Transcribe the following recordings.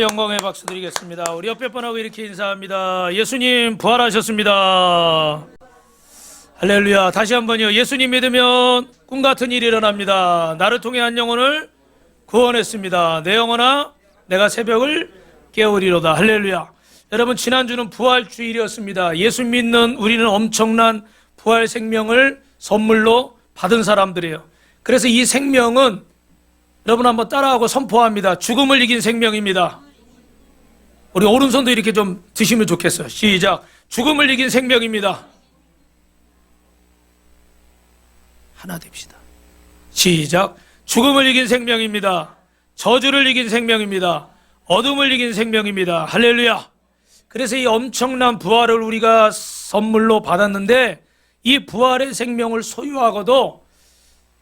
영광의 박수 드리겠습니다. 우리 옆에 분하고 이렇게 인사합니다. 예수님 부활하셨습니다. 할렐루야. 다시 한번요. 예수님 믿으면 꿈같은 일이 일어납니다. 나를 통해 한 영혼을 구원했습니다. 내 영혼아 내가 새벽을 깨우리로다. 할렐루야. 여러분, 지난주는 부활주일이었습니다. 예수 믿는 우리는 엄청난 부활 생명을 선물로 받은 사람들이에요. 그래서 이 생명은 여러분 한번 따라하고 선포합니다. 죽음을 이긴 생명입니다. 우리 오른손도 이렇게 좀 드시면 좋겠어요. 시작. 죽음을 이긴 생명입니다. 하나 됩시다. 시작. 죽음을 이긴 생명입니다. 저주를 이긴 생명입니다. 어둠을 이긴 생명입니다. 할렐루야. 그래서 이 엄청난 부활을 우리가 선물로 받았는데, 이 부활의 생명을 소유하고도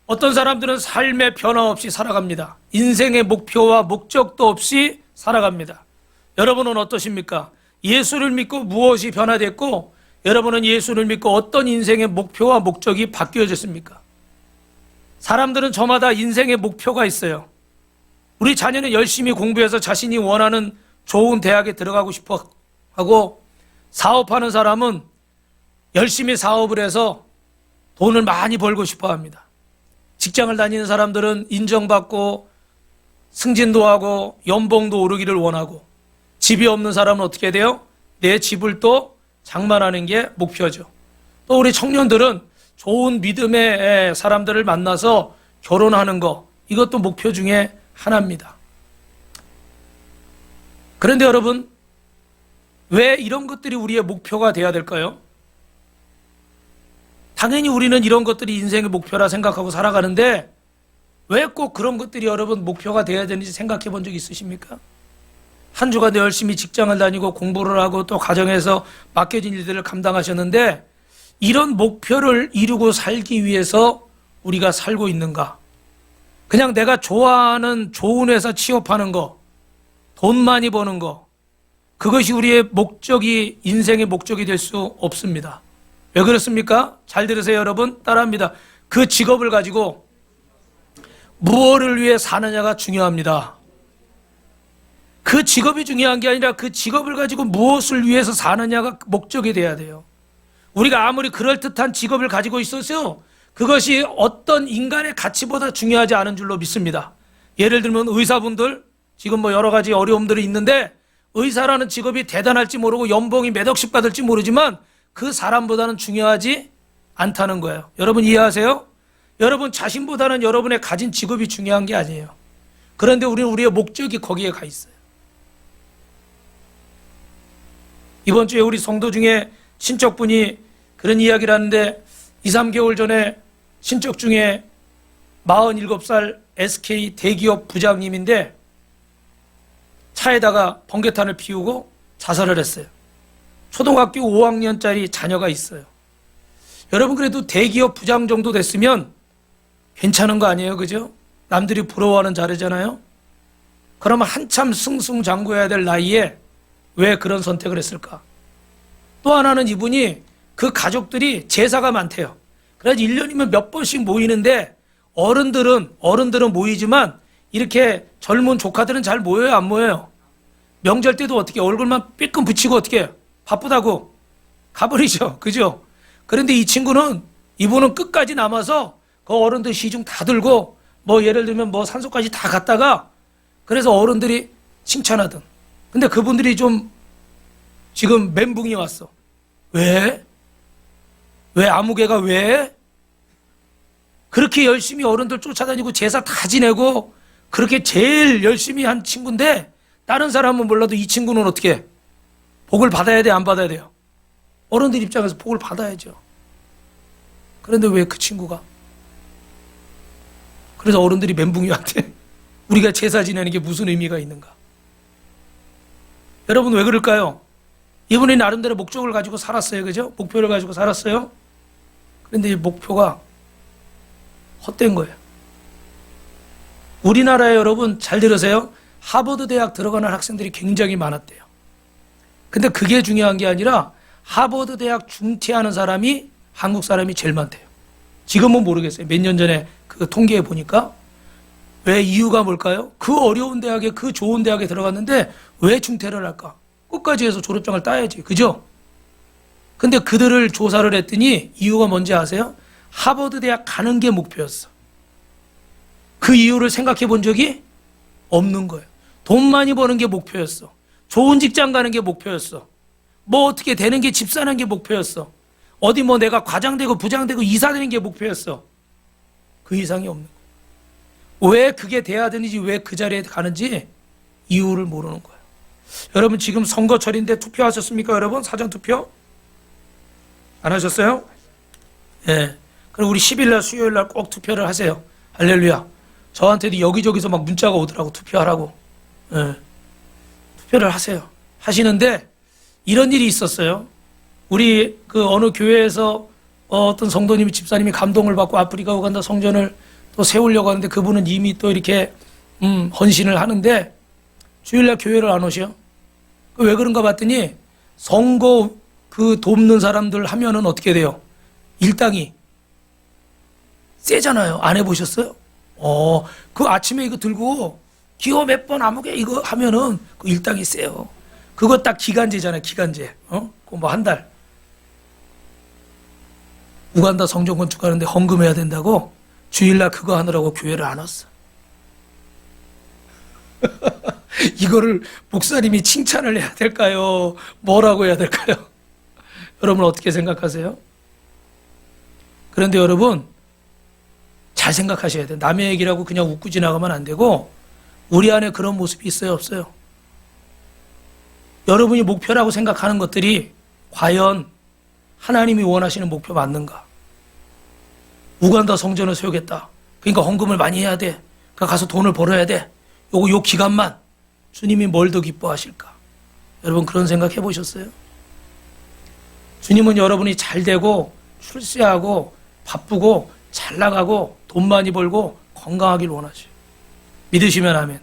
어떤 사람들은 삶의 변화 없이 살아갑니다. 인생의 목표와 목적도 없이 살아갑니다. 여러분은 어떠십니까? 예수를 믿고 무엇이 변화됐고, 여러분은 예수를 믿고 어떤 인생의 목표와 목적이 바뀌어졌습니까? 사람들은 저마다 인생의 목표가 있어요. 우리 자녀는 열심히 공부해서 자신이 원하는 좋은 대학에 들어가고 싶어 하고, 사업하는 사람은 열심히 사업을 해서 돈을 많이 벌고 싶어 합니다. 직장을 다니는 사람들은 인정받고 승진도 하고 연봉도 오르기를 원하고, 집이 없는 사람은 어떻게 돼요? 내 집을 또 장만하는 게 목표죠. 또 우리 청년들은 좋은 믿음의 사람들을 만나서 결혼하는 거, 이것도 목표 중에 하나입니다. 그런데 여러분, 왜 이런 것들이 우리의 목표가 돼야 될까요? 당연히 우리는 이런 것들이 인생의 목표라 생각하고 살아가는데, 왜 꼭 그런 것들이 여러분 목표가 돼야 되는지 생각해 본 적 있으십니까? 한 주간 열심히 직장을 다니고 공부를 하고 또 가정에서 맡겨진 일들을 감당하셨는데, 이런 목표를 이루고 살기 위해서 우리가 살고 있는가? 그냥 내가 좋아하는 좋은 회사 취업하는 거, 돈 많이 버는 거, 그것이 우리의 목적이, 인생의 목적이 될 수 없습니다. 왜 그렇습니까? 잘 들으세요, 여러분. 따라합니다. 그 직업을 가지고 무엇을 위해 사느냐가 중요합니다. 그 직업이 중요한 게 아니라 그 직업을 가지고 무엇을 위해서 사느냐가 목적이 돼야 돼요. 우리가 아무리 그럴듯한 직업을 가지고 있어서 그것이 어떤 인간의 가치보다 중요하지 않은 줄로 믿습니다. 예를 들면 의사분들, 지금 뭐 여러 가지 어려움들이 있는데, 의사라는 직업이 대단할지 모르고 연봉이 몇 억씩 받을지 모르지만 그 사람보다는 중요하지 않다는 거예요. 여러분 이해하세요? 여러분 자신보다는 여러분의 가진 직업이 중요한 게 아니에요. 그런데 우리는 우리의 목적이 거기에 가 있어요. 이번 주에 우리 성도 중에 친척분이 그런 이야기를 하는데, 2, 3개월 전에 친척 중에 47살 SK 대기업 부장님인데 차에다가 번개탄을 피우고 자살을 했어요. 초등학교 5학년짜리 자녀가 있어요. 여러분, 그래도 대기업 부장 정도 됐으면 괜찮은 거 아니에요? 그죠? 남들이 부러워하는 자리잖아요. 그러면 한참 승승장구해야 될 나이에 왜 그런 선택을 했을까? 또 하나는 이분이, 그 가족들이 제사가 많대요. 그래서 1년이면 몇 번씩 모이는데, 어른들은 모이지만 이렇게 젊은 조카들은 잘 모여요, 안 모여요? 명절 때도 어떻게 얼굴만 삐끔 붙이고 어떻게 해요? 바쁘다고 가버리죠. 그죠? 그런데 이분은 끝까지 남아서 그 어른들 시중 다 들고, 뭐 예를 들면 뭐 산소까지 다 갔다가, 그래서 어른들이 칭찬하던. 근데 그분들이 좀 지금 멘붕이 왔어. 왜? 왜 아무개가 왜? 그렇게 열심히 어른들 쫓아다니고 제사 다 지내고 그렇게 제일 열심히 한 친구인데, 다른 사람은 몰라도 이 친구는 어떻게 해? 복을 받아야 돼, 안 받아야 돼요? 어른들 입장에서 복을 받아야죠. 그런데 왜 그 친구가? 그래서 어른들이 멘붕이 왔대. 우리가 제사 지내는 게 무슨 의미가 있는가? 여러분 왜 그럴까요? 이분이 나름대로 목적을 가지고 살았어요. 그죠? 목표를 가지고 살았어요. 그런데 이 목표가 헛된 거예요. 우리나라에 여러분 잘 들으세요. 하버드 대학 들어가는 학생들이 굉장히 많았대요. 근데 그게 중요한 게 아니라 하버드 대학 중퇴하는 사람이 한국 사람이 제일 많대요. 지금은 모르겠어요. 몇 년 전에 그 통계에 보니까. 왜? 이유가 뭘까요? 그 어려운 대학에, 그 좋은 대학에 들어갔는데 왜 중퇴를 할까? 끝까지 해서 졸업장을 따야지. 그죠? 근데 그들을 조사를 했더니 이유가 뭔지 아세요? 하버드 대학 가는 게 목표였어. 그 이유를 생각해 본 적이 없는 거예요. 돈 많이 버는 게 목표였어. 좋은 직장 가는 게 목표였어. 뭐 어떻게 되는 게 집 사는 게 목표였어. 어디 뭐 내가 과장 되고 부장 되고 이사 되는 게 목표였어. 그 이상이 없는 거예요. 왜 그게 돼야 되는지, 왜 그 자리에 가는지 이유를 모르는 거예요. 여러분 지금 선거철인데 투표하셨습니까? 여러분 사전 투표? 안 하셨어요? 예. 그럼 우리 10일 날 수요일 날 꼭 투표를 하세요. 할렐루야. 저한테도 여기저기서 막 문자가 오더라고. 투표하라고. 예. 투표를 하세요. 하시는데 이런 일이 있었어요. 우리 그 어느 교회에서 어떤 성도님이, 집사님이 감동을 받고 아프리카 우간다 성전을 또 세우려고 하는데 그분은 이미 또 이렇게 헌신을 하는데 주일날 교회를 안 오셔. 왜 그런가 봤더니 선거 그 돕는 사람들 하면은 어떻게 돼요? 일당이 세잖아요. 안 해보셨어요? 그 아침에 이거 들고 기호 몇 번 아무개 이거 하면은 그 일당이 세요. 그거 딱 기간제잖아요. 기간제. 그거 뭐 한 달. 우간다 성전 건축하는데 헌금해야 된다고 주일날 그거 하느라고 교회를 안 왔어. 이거를 목사님이 칭찬을 해야 될까요? 뭐라고 해야 될까요? 여러분 어떻게 생각하세요? 그런데 여러분 잘 생각하셔야 돼요. 남의 얘기라고 그냥 웃고 지나가면 안 되고 우리 안에 그런 모습이 있어요, 없어요? 여러분이 목표라고 생각하는 것들이 과연 하나님이 원하시는 목표 맞는가? 우간다 성전을 세우겠다. 그러니까 헌금을 많이 해야 돼. 그러니까 가서 돈을 벌어야 돼. 요 기간만 주님이 뭘 더 기뻐하실까? 여러분 그런 생각 해보셨어요? 주님은 여러분이 잘 되고 출세하고 바쁘고 잘 나가고 돈 많이 벌고 건강하길 원하셔요. 믿으시면 아멘.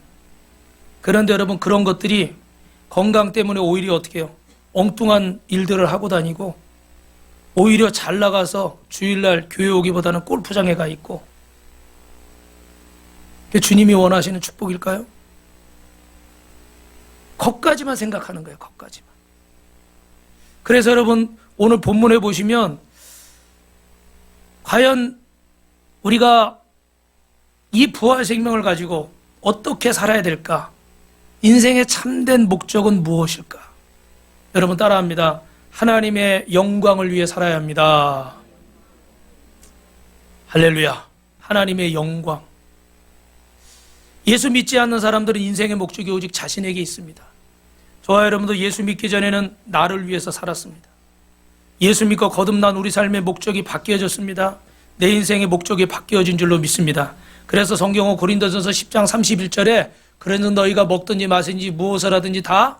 그런데 여러분 그런 것들이 건강 때문에 오히려 어떻게 해요? 엉뚱한 일들을 하고 다니고 오히려 잘 나가서 주일날 교회 오기보다는 골프장에 가 있고 그게 주님이 원하시는 축복일까요? 거기까지만 생각하는 거예요. 거기까지만. 그래서 여러분 오늘 본문에 보시면 과연 우리가 이 부활 생명을 가지고 어떻게 살아야 될까? 인생의 참된 목적은 무엇일까? 여러분 따라합니다. 하나님의 영광을 위해 살아야 합니다. 할렐루야. 하나님의 영광. 예수 믿지 않는 사람들은 인생의 목적이 오직 자신에게 있습니다. 저와 여러분도 예수 믿기 전에는 나를 위해서 살았습니다. 예수 믿고 거듭난 우리 삶의 목적이 바뀌어졌습니다. 내 인생의 목적이 바뀌어진 줄로 믿습니다. 그래서 성경은 고린도전서 10장 31절에 그래서 너희가 먹든지 마시든지 무엇을 하든지 다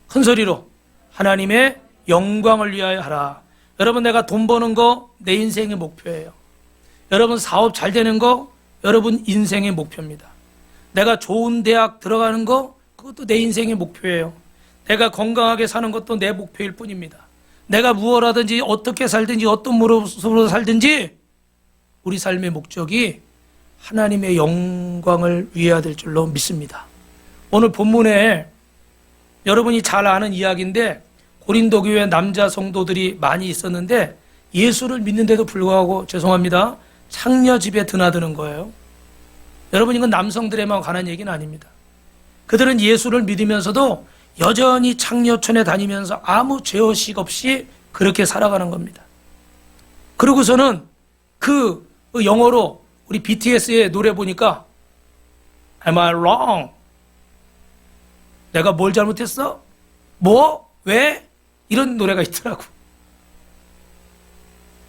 큰 소리로 하나님의 영광을 위하여 하라. 여러분 내가 돈 버는 거 내 인생의 목표예요. 여러분 사업 잘 되는 거 여러분 인생의 목표입니다. 내가 좋은 대학 들어가는 거 그것도 내 인생의 목표예요. 내가 건강하게 사는 것도 내 목표일 뿐입니다. 내가 무엇 하든지 어떻게 살든지 어떤 모습으로 살든지 우리 삶의 목적이 하나님의 영광을 위해야 될 줄로 믿습니다. 오늘 본문에 여러분이 잘 아는 이야기인데 고린도 교회 남자 성도들이 많이 있었는데 예수를 믿는데도 불구하고 죄송합니다. 창녀 집에 드나드는 거예요. 여러분 이건 남성들에만 관한 얘기는 아닙니다. 그들은 예수를 믿으면서도 여전히 창녀촌에 다니면서 아무 죄의식 없이 그렇게 살아가는 겁니다. 그러고서는 그 영어로 우리 BTS의 노래 보니까 Am I wrong? 내가 뭘 잘못했어? 뭐? 왜? 이런 노래가 있더라고.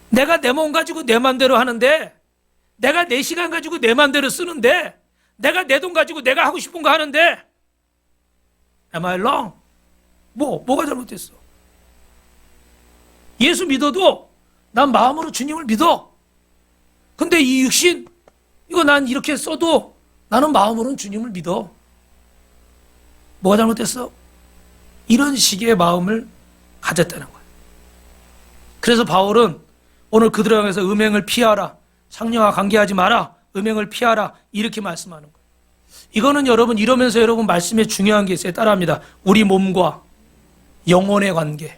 내가 내 몸 가지고 내 맘대로 하는데 내가 내 시간 가지고 내 맘대로 쓰는데 내가 내 돈 가지고 내가 하고 싶은 거 하는데 Am I wrong? 뭐가 잘못됐어? 예수 믿어도 난 마음으로 주님을 믿어. 근데 이 육신 이거 난 이렇게 써도 나는 마음으로는 주님을 믿어. 뭐가 잘못됐어? 이런 식의 마음을 가졌다는 거예요. 그래서 바울은 오늘 그들을 향해서 음행을 피하라. 창녀와 관계하지 마라. 음행을 피하라. 이렇게 말씀하는 거예요. 이거는 여러분 이러면서 여러분 말씀에 중요한 게 있어요. 따라합니다. 우리 몸과 영혼의 관계.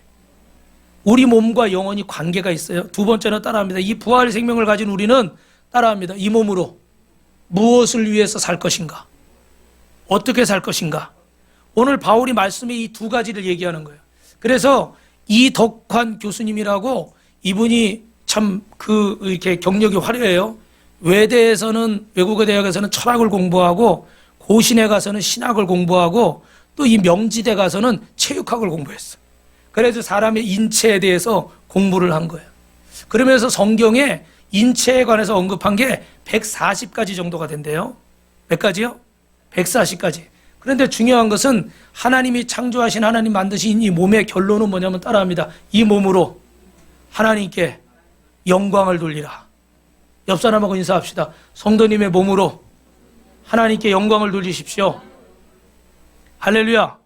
우리 몸과 영혼이 관계가 있어요. 두 번째는 따라합니다. 이 부활 생명을 가진 우리는 따라합니다. 이 몸으로 무엇을 위해서 살 것인가? 어떻게 살 것인가? 오늘 바울이 말씀에 이 두 가지를 얘기하는 거예요. 그래서 이덕환 교수님이라고 이분이 참 이렇게 경력이 화려해요. 외대에서는 외국어 대학에서는 철학을 공부하고 고신에 가서는 신학을 공부하고 또 이 명지대 가서는 체육학을 공부했어. 그래서 사람의 인체에 대해서 공부를 한 거예요. 그러면서 성경에 인체에 관해서 언급한 게 140가지 정도가 된대요. 몇 가지요? 140가지. 그런데 중요한 것은 하나님이 창조하신 하나님 만드신 이 몸의 결론은 뭐냐면 따라합니다. 이 몸으로 하나님께 영광을 돌리라. 옆 사람하고 인사합시다. 성도님의 몸으로 하나님께 영광을 돌리십시오. 할렐루야.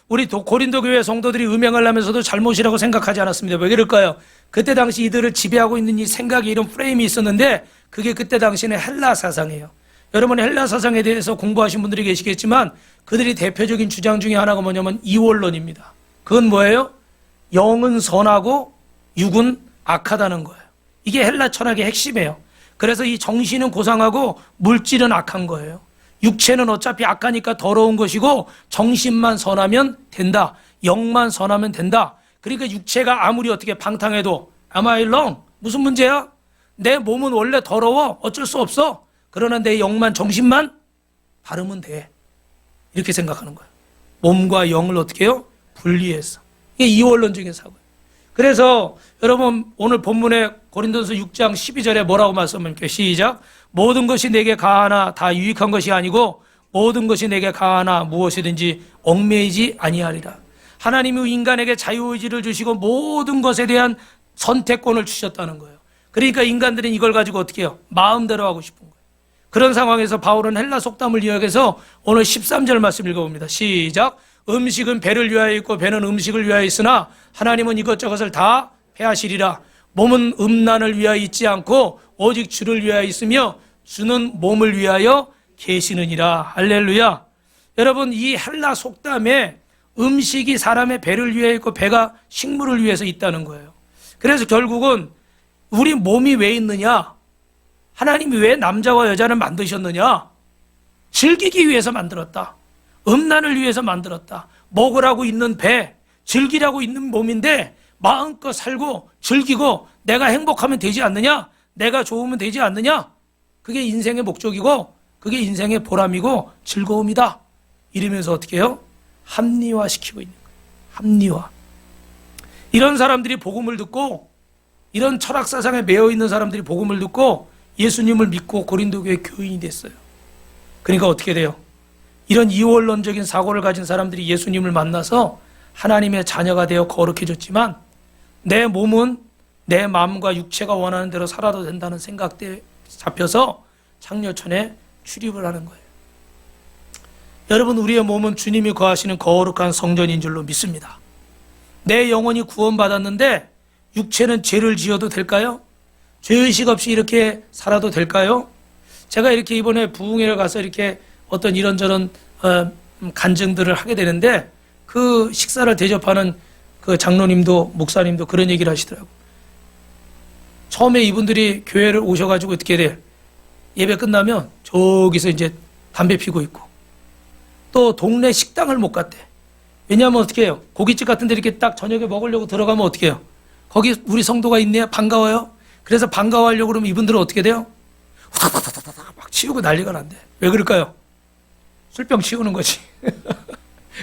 우리 고린도 교회 성도들이 음행을 하면서도 잘못이라고 생각하지 않았습니다. 왜 그럴까요? 그때 당시 이들을 지배하고 있는 이 생각이 이런 프레임이 있었는데 그게 그때 당시는 헬라 사상이에요. 여러분 헬라 사상에 대해서 공부하신 분들이 계시겠지만 그들이 대표적인 주장 중에 하나가 뭐냐면 이원론입니다. 그건 뭐예요? 영은 선하고 육은 악하다는 거예요. 이게 헬라 철학의 핵심이에요. 그래서 이 정신은 고상하고 물질은 악한 거예요. 육체는 어차피 악하니까 더러운 것이고 정신만 선하면 된다. 영만 선하면 된다. 그러니까 육체가 아무리 어떻게 방탕해도 am I wrong? 무슨 문제야? 내 몸은 원래 더러워. 어쩔 수 없어. 그러나 내 영만 정신만 바르면 돼. 이렇게 생각하는 거예요. 몸과 영을 어떻게 해요? 분리해서. 이게 이원론적인 사고예요. 그래서 여러분 오늘 본문에 고린도서 6장 12절에 뭐라고 말씀합니까? 시작. 모든 것이 내게 가하나 다 유익한 것이 아니고 모든 것이 내게 가하나 무엇이든지 얽매이지 아니하리라. 하나님이 인간에게 자유의지를 주시고 모든 것에 대한 선택권을 주셨다는 거예요. 그러니까 인간들은 이걸 가지고 어떻게 해요? 마음대로 하고 싶은 거예요. 그런 상황에서 바울은 헬라 속담을 이야기해서 오늘 13절 말씀 읽어봅니다. 시작. 음식은 배를 위하여 있고 배는 음식을 위하여 있으나 하나님은 이것저것을 다 패하시리라. 몸은 음란을 위하여 있지 않고 오직 주를 위하여 있으며 주는 몸을 위하여 계시느니라. 할렐루야. 여러분 이 헬라 속담에 음식이 사람의 배를 위하여 있고 배가 식물을 위해서 있다는 거예요. 그래서 결국은 우리 몸이 왜 있느냐? 하나님이 왜 남자와 여자를 만드셨느냐? 즐기기 위해서 만들었다. 음란을 위해서 만들었다. 먹으라고 있는 배, 즐기라고 있는 몸인데 마음껏 살고 즐기고 내가 행복하면 되지 않느냐? 내가 좋으면 되지 않느냐? 그게 인생의 목적이고 그게 인생의 보람이고 즐거움이다. 이러면서 어떻게 해요? 합리화시키고 있는 거예요. 합리화. 이런 사람들이 복음을 듣고 이런 철학사상에 매여 있는 사람들이 복음을 듣고 예수님을 믿고 고린도 교회 교인이 됐어요. 그러니까 어떻게 돼요? 이런 이원론적인 사고를 가진 사람들이 예수님을 만나서 하나님의 자녀가 되어 거룩해졌지만 내 몸은 내 마음과 육체가 원하는 대로 살아도 된다는 생각대에 잡혀서 창녀촌에 출입을 하는 거예요. 여러분 우리의 몸은 주님이 거하시는 거룩한 성전인 줄로 믿습니다. 내 영혼이 구원받았는데 육체는 죄를 지어도 될까요? 죄의식 없이 이렇게 살아도 될까요? 제가 이렇게 이번에 부흥회를 가서 이렇게 어떤 이런저런 간증들을 하게 되는데 그 식사를 대접하는 그 장로님도 목사님도 그런 얘기를 하시더라고요. 처음에 이분들이 교회를 오셔가지고 어떻게 돼? 예배 끝나면 저기서 이제 담배 피고 있고 또 동네 식당을 못 갔대. 왜냐하면 어떻게 해요? 고깃집 같은 데 이렇게 딱 저녁에 먹으려고 들어가면 어떻게 해요? 거기 우리 성도가 있네요. 반가워요. 그래서 반가워하려고 그러면 이분들은 어떻게 돼요? 후다다다다다 막 치우고 난리가 난대. 왜 그럴까요? 술병 치우는 거지.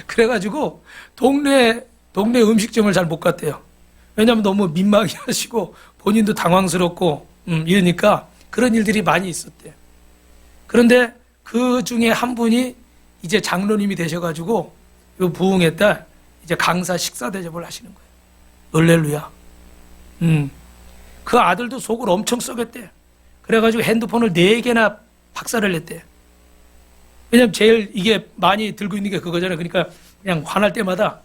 그래가지고 동네 음식점을 잘 못 갔대요. 왜냐하면 너무 민망해 하시고 본인도 당황스럽고 이러니까 그런 일들이 많이 있었대요. 그런데 그 중에 한 분이 이제 장로님이 되셔가지고 이 부흥회 때 이제 강사 식사 대접을 하시는 거예요. 할렐루야. 그 아들도 속을 엄청 썩였대. 그래가지고 핸드폰을 4개나 박살을 냈대. 왜냐면 제일 이게 많이 들고 있는 게 그거잖아요. 그러니까 그냥 화날 때마다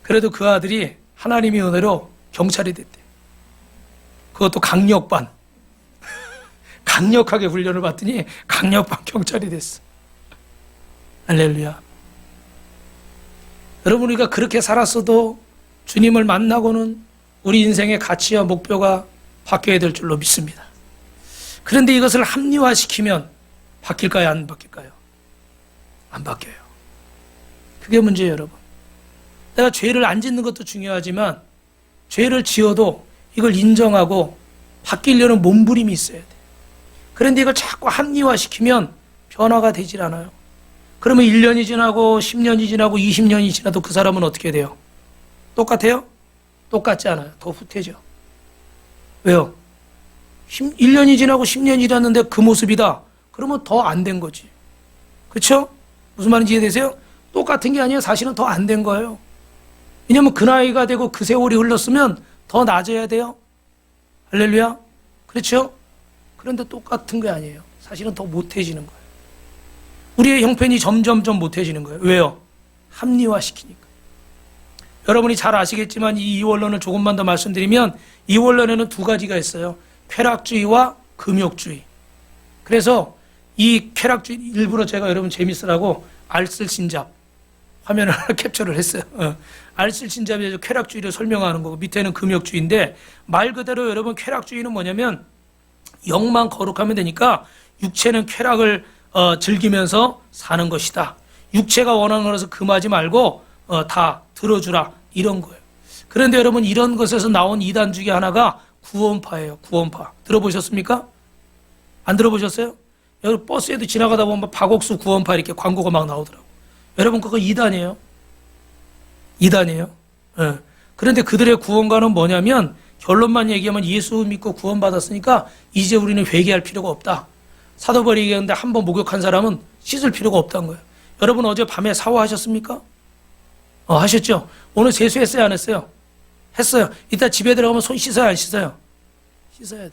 그래도 그 아들이 하나님의 은혜로 경찰이 됐대. 그것도 강력반. 강력하게 훈련을 받더니 강력반 경찰이 됐어. 할렐루야. 여러분, 우리가 그렇게 살았어도 주님을 만나고는 우리 인생의 가치와 목표가 바뀌어야 될 줄로 믿습니다. 그런데 이것을 합리화시키면 바뀔까요? 안 바뀔까요? 안 바뀌어요. 그게 문제예요, 여러분. 내가 죄를 안 짓는 것도 중요하지만 죄를 지어도 이걸 인정하고 바뀌려는 몸부림이 있어야 돼. 그런데 이걸 자꾸 합리화시키면 변화가 되질 않아요. 그러면 1년이 지나고 10년이 지나고 20년이 지나도 그 사람은 어떻게 돼요? 똑같아요? 똑같지 않아요. 더 후퇴죠. 왜요? 1년이 지나고 10년이 지났는데 그 모습이다. 그러면 더 안 된 거지. 그렇죠? 무슨 말인지 이해되세요? 똑같은 게 아니에요. 사실은 더 안 된 거예요. 왜냐하면 그 나이가 되고 그 세월이 흘렀으면 더 낮아야 돼요. 할렐루야. 그렇죠? 그런데 똑같은 게 아니에요. 사실은 더 못해지는 거예요. 우리의 형편이 점점점 못해지는 거예요. 왜요? 합리화시키니까. 여러분이 잘 아시겠지만 이 이원론을 조금만 더 말씀드리면 이원론에는 두 가지가 있어요. 쾌락주의와 금욕주의. 그래서 이 쾌락주의, 일부러 제가 여러분 재밌으라고 알쓸신잡 화면을 하나 캡처를 했어요. 알쓸신잡이 쾌락주의를 설명하는 거고 밑에는 금욕주의인데, 말 그대로 여러분 쾌락주의는 뭐냐면 영만 거룩하면 되니까 육체는 쾌락을 즐기면서 사는 것이다. 육체가 원하는 거라서 금하지 말고 다 들어주라, 이런 거예요. 그런데 여러분, 이런 것에서 나온 이단 중에 하나가 구원파예요. 구원파. 들어보셨습니까? 안 들어보셨어요? 여기 버스에도 지나가다 보면 박옥수 구원파 이렇게 광고가 막 나오더라고. 여러분, 그거 이단이에요. 이단이에요. 예. 그런데 그들의 구원과는 뭐냐면, 결론만 얘기하면 예수 믿고 구원받았으니까 이제 우리는 회개할 필요가 없다. 사도 바울이 얘기하는데 한 번 목욕한 사람은 씻을 필요가 없다는 거예요. 여러분, 어제 밤에 샤워하셨습니까? 하셨죠? 오늘 세수했어요, 안 했어요? 했어요. 이따 집에 들어가면 손 씻어요, 안 씻어요? 씻어야 돼.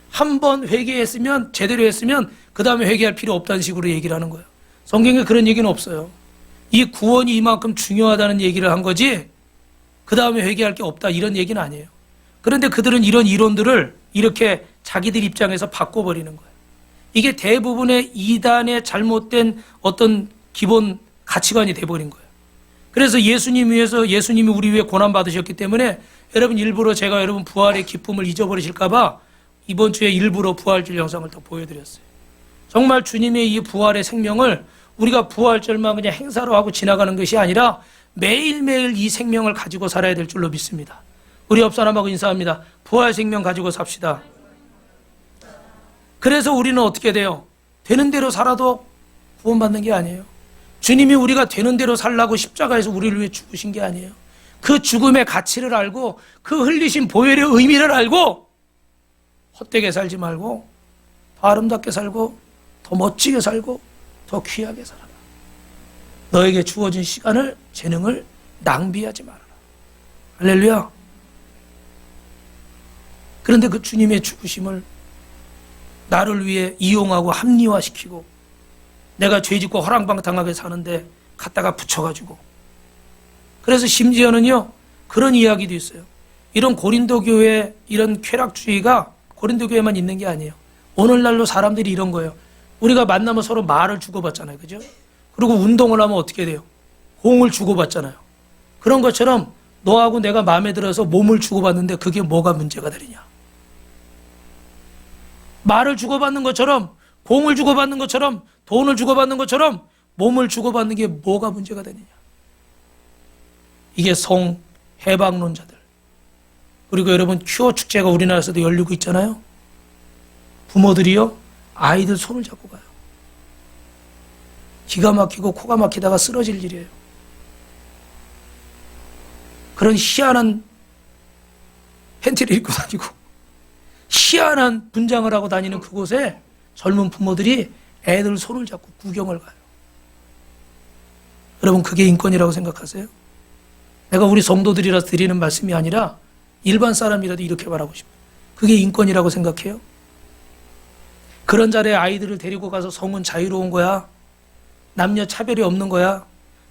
한 번 회개했으면, 제대로 했으면 그 다음에 회개할 필요 없다는 식으로 얘기를 하는 거예요. 성경에 그런 얘기는 없어요. 이 구원이 이만큼 중요하다는 얘기를 한 거지 그 다음에 회개할 게 없다, 이런 얘기는 아니에요. 그런데 그들은 이런 이론들을 이렇게 자기들 입장에서 바꿔버리는 거예요. 이게 대부분의 이단의 잘못된 어떤 기본 가치관이 돼버린 거예요. 그래서 예수님 위해서, 예수님이 우리 위해 고난 받으셨기 때문에 여러분, 일부러 제가 여러분 부활의 기쁨을 잊어버리실까봐 이번 주에 일부러 부활절 영상을 더 보여드렸어요. 정말 주님의 이 부활의 생명을 우리가 부활절만 그냥 행사로 하고 지나가는 것이 아니라 매일매일 이 생명을 가지고 살아야 될 줄로 믿습니다. 우리 옆 사람하고 인사합니다. 부활 생명 가지고 삽시다. 그래서 우리는 어떻게 돼요? 되는 대로 살아도 구원받는 게 아니에요. 주님이 우리가 되는 대로 살라고 십자가에서 우리를 위해 죽으신 게 아니에요. 그 죽음의 가치를 알고 그 흘리신 보혈의 의미를 알고 헛되게 살지 말고 더 아름답게 살고 더 멋지게 살고 더 귀하게 살아라. 너에게 주어진 시간을, 재능을 낭비하지 말아라. 할렐루야. 그런데 그 주님의 죽으심을 나를 위해 이용하고 합리화시키고 내가 죄짓고 허랑방탕하게 사는데 갖다가 붙여가지고, 그래서 심지어는요 그런 이야기도 있어요. 이런 고린도 교회 이런 쾌락주의가 고린도 교회만 있는 게 아니에요. 오늘날로 사람들이 이런 거예요. 우리가 만나면 서로 말을 주고받잖아요. 그죠? 그리고 운동을 하면 어떻게 돼요? 공을 주고받잖아요. 그런 것처럼 너하고 내가 마음에 들어서 몸을 주고받는데 그게 뭐가 문제가 되느냐? 말을 주고받는 것처럼, 공을 주고받는 것처럼, 돈을 주고받는 것처럼 몸을 주고받는 게 뭐가 문제가 되느냐? 이게 성해방론자들. 그리고 여러분, 큐어 축제가 우리나라에서도 열리고 있잖아요. 부모들이요 아이들 손을 잡고 가요. 기가 막히고 코가 막히다가 쓰러질 일이에요. 그런 희한한 팬티를 입고 다니고 희한한 분장을 하고 다니는 그곳에 젊은 부모들이 애들 손을 잡고 구경을 가요. 여러분, 그게 인권이라고 생각하세요? 내가 우리 성도들이라서 드리는 말씀이 아니라 일반 사람이라도 이렇게 말하고 싶어요. 그게 인권이라고 생각해요? 그런 자리에 아이들을 데리고 가서 성은 자유로운 거야. 남녀 차별이 없는 거야.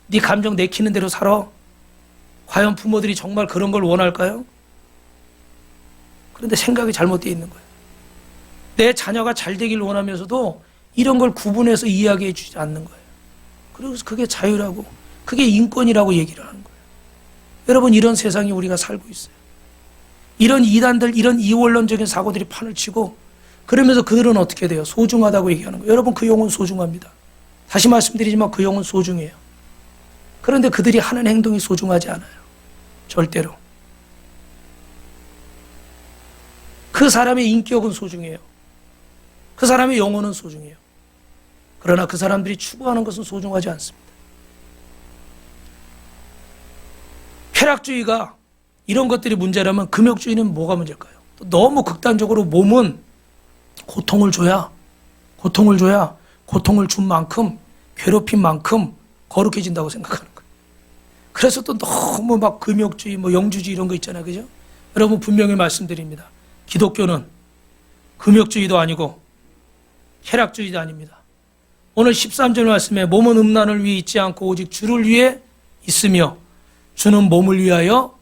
네 감정 내키는 대로 살아. 과연 부모들이 정말 그런 걸 원할까요? 그런데 생각이 잘못되어 있는 거예요. 내 자녀가 잘 되길 원하면서도 이런 걸 구분해서 이야기해 주지 않는 거예요. 그래서 그게 자유라고, 그게 인권이라고 얘기를 하는 거예요. 여러분, 이런 세상이 우리가 살고 있어요. 이런 이단들, 이런 이원론적인 사고들이 판을 치고, 그러면서 그들은 어떻게 돼요? 소중하다고 얘기하는 거예요. 여러분, 그 영혼 소중합니다. 다시 말씀드리지만 그 영혼 소중해요. 그런데 그들이 하는 행동이 소중하지 않아요. 절대로. 그 사람의 인격은 소중해요. 그 사람의 영혼은 소중해요. 그러나 그 사람들이 추구하는 것은 소중하지 않습니다. 쾌락주의가 이런 것들이 문제라면 금욕주의는 뭐가 문제일까요? 너무 극단적으로 몸은 고통을 줘야 고통을 준 만큼, 괴롭힌 만큼 거룩해진다고 생각하는 거예요. 그래서 또 너무 막 금욕주의, 영주주의 이런 거 있잖아요. 그죠? 여러분, 분명히 말씀드립니다. 기독교는 금욕주의도 아니고 쾌락주의도 아닙니다. 오늘 13절 말씀에 몸은 음란을 위해 있지 않고 오직 주를 위해 있으며 주는 몸을 위하여